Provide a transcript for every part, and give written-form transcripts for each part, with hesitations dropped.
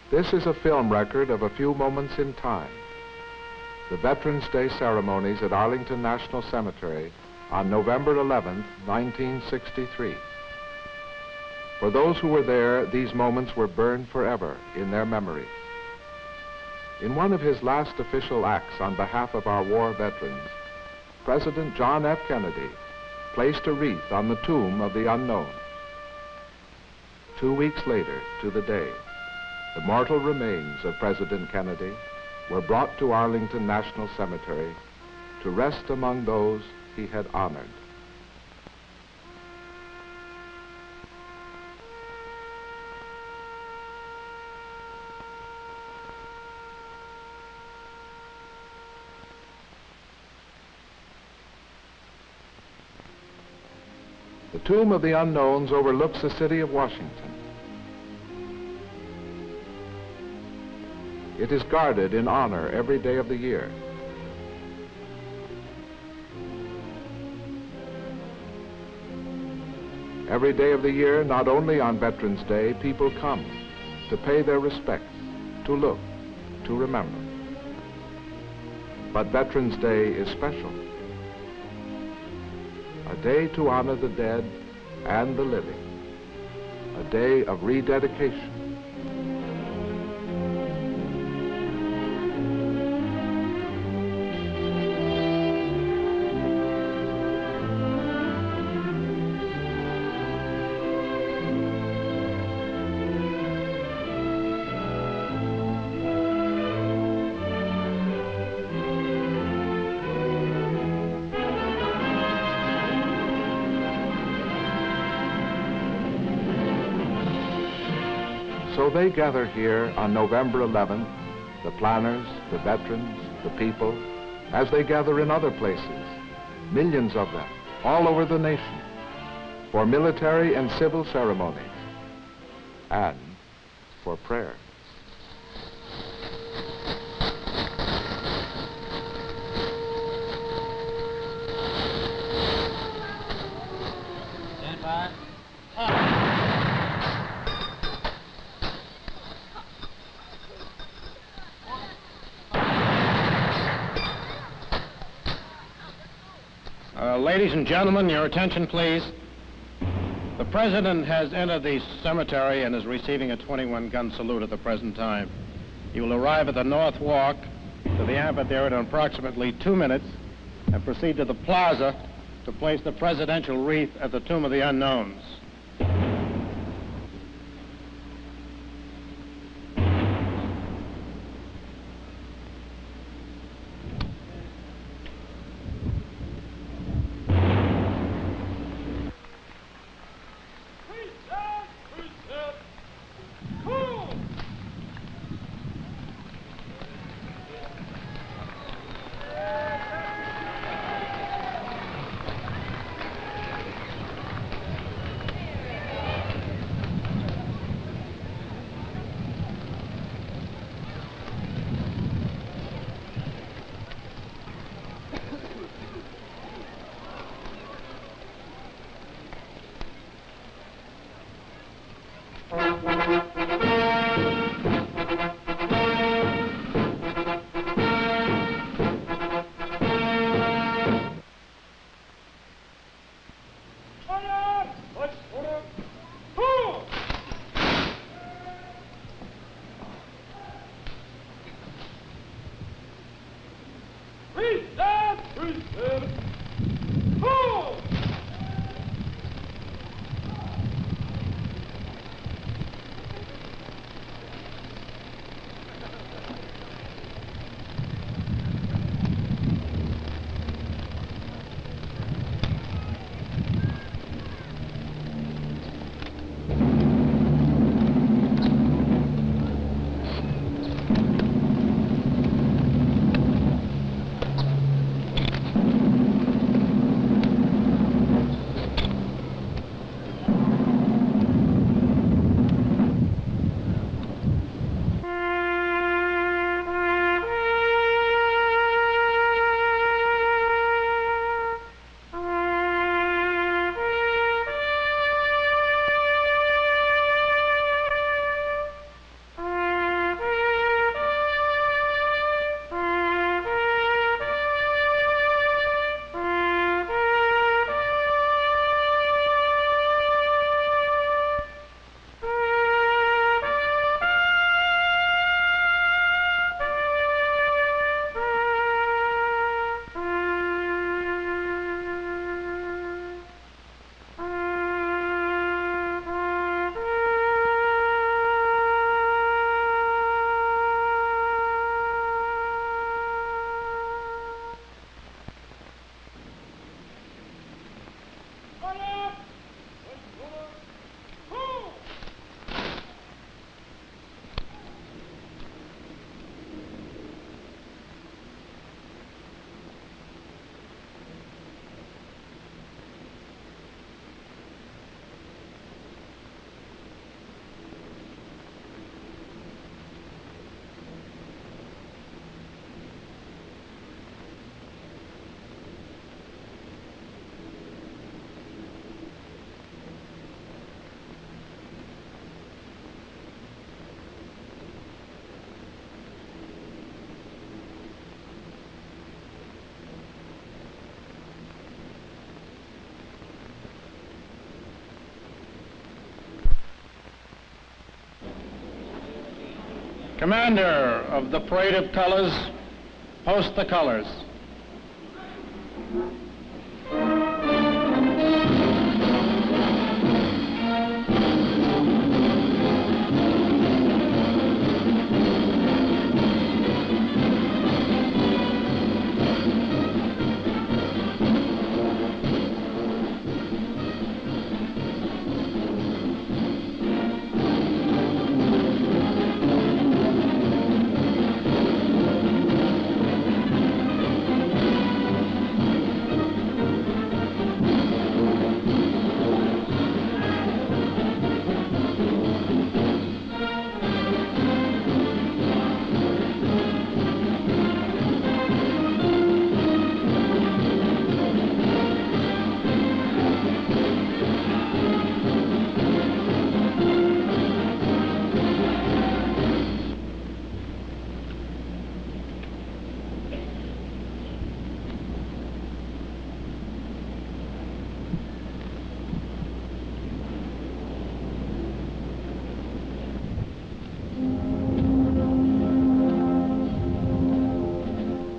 This is a film record of a few moments in time. The Veterans Day ceremonies at Arlington National Cemetery on November 11th, 1963. For those who were there, these moments were burned forever in their memory. In one of his last official acts on behalf of our war veterans, President John F. Kennedy placed a wreath on the tomb of the unknown. 2 weeks later, to the day, the mortal remains of President Kennedy were brought to Arlington National Cemetery to rest among those he had honored. The Tomb of the Unknowns overlooks the city of Washington. It is guarded in honor every day of the year. Every day of the year, not only on Veterans Day, people come to pay their respects, to look, to remember. But Veterans Day is special. A day to honor the dead and the living. A day of rededication. So they gather here on November 11th, the planners, the veterans, the people, as they gather in other places, millions of them, all over the nation, for military and civil ceremonies, and for prayer. Stand by. Ladies and gentlemen, your attention, please. The President has entered the cemetery and is receiving a 21-gun salute at the present time. He will arrive at the North Walk to the amphitheater in approximately 2 minutes and proceed to the plaza to place the presidential wreath at the Tomb of the Unknowns. Commander of the Parade of Colors, post the colors.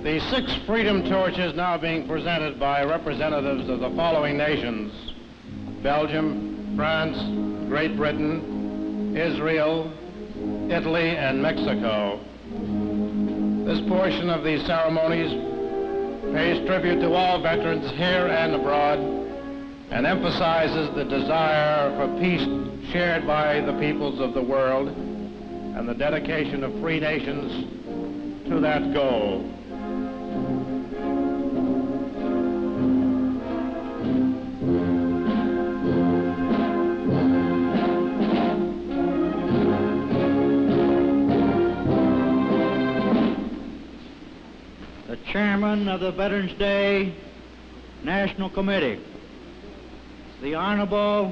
The 6 freedom torches now being presented by representatives of the following nations: Belgium, France, Great Britain, Israel, Italy, and Mexico. This portion of these ceremonies pays tribute to all veterans here and abroad and emphasizes the desire for peace shared by the peoples of the world and the dedication of free nations to that goal. Chairman of the Veterans Day National Committee, the Honorable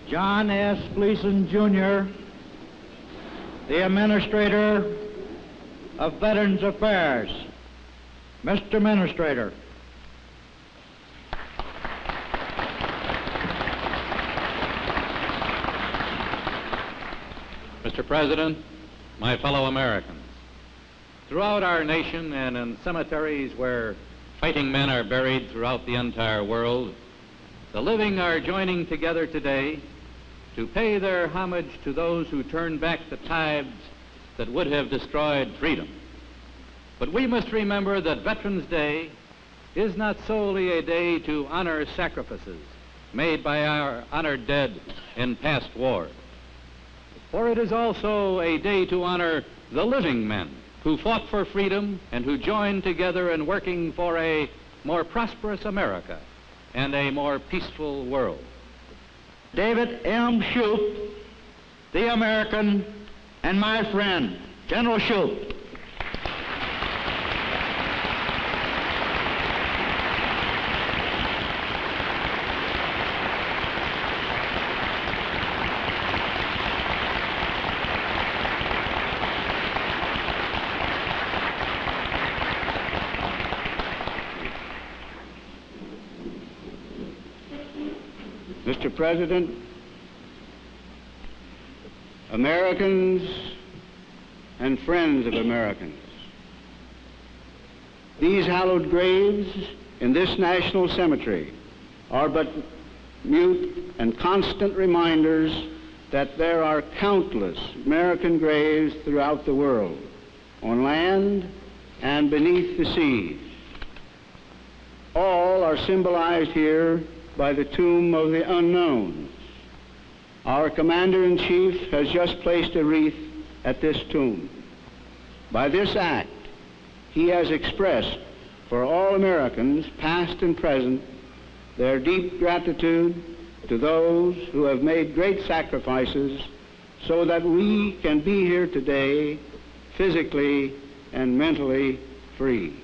John S. Gleason, Jr., the Administrator of Veterans Affairs. Mr. Administrator. Mr. President, my fellow Americans, throughout our nation and in cemeteries where fighting men are buried throughout the entire world, the living are joining together today to pay their homage to those who turned back the tides that would have destroyed freedom. But we must remember that Veterans Day is not solely a day to honor sacrifices made by our honored dead in past wars, for it is also a day to honor the living men who fought for freedom and who joined together in working for a more prosperous America and a more peaceful world. David M. Shoup, the American, and my friend, General Shoup. Mr. President, Americans and friends of Americans, these hallowed graves in this national cemetery are but mute and constant reminders that there are countless American graves throughout the world, on land and beneath the seas. All are symbolized here by the tomb of the unknowns. Our Commander-in-Chief has just placed a wreath at this tomb. By this act, he has expressed for all Americans, past and present, their deep gratitude to those who have made great sacrifices so that we can be here today physically and mentally free.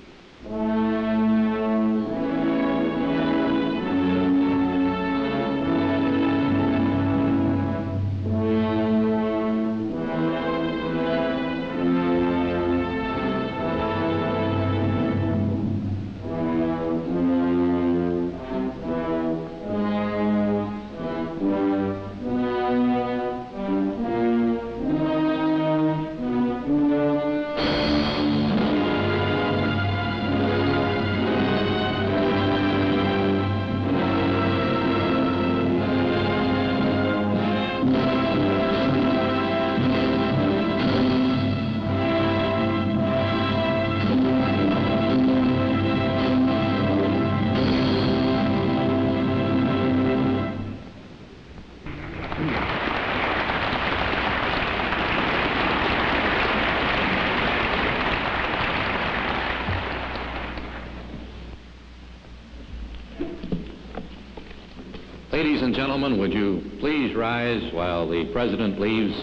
Ladies and gentlemen, would you please rise while the President leaves?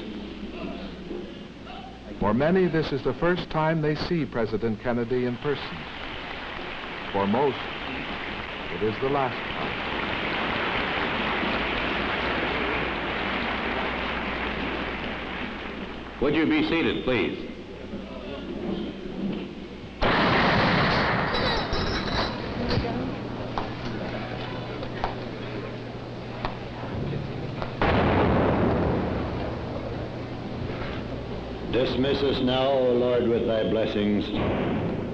For many, this is the first time they see President Kennedy in person. For most, it is the last time. Would you be seated, please? Dismiss us now, O Lord, with thy blessings,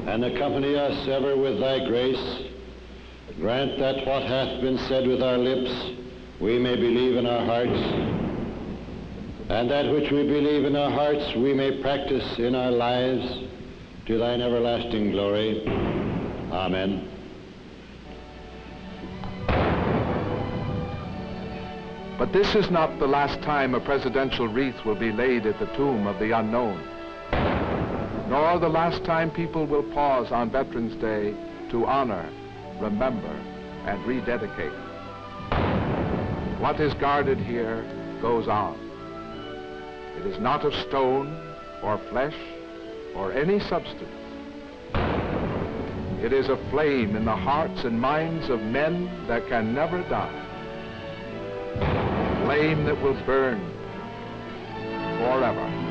and accompany us ever with thy grace. Grant that what hath been said with our lips, we may believe in our hearts, and that which we believe in our hearts we may practice in our lives, to thine everlasting glory. Amen. But this is not the last time a presidential wreath will be laid at the tomb of the unknown, nor the last time people will pause on Veterans Day to honor, remember, and rededicate. What is guarded here goes on. It is not of stone or flesh or any substance. It is a flame in the hearts and minds of men that can never die. Flame that will burn forever.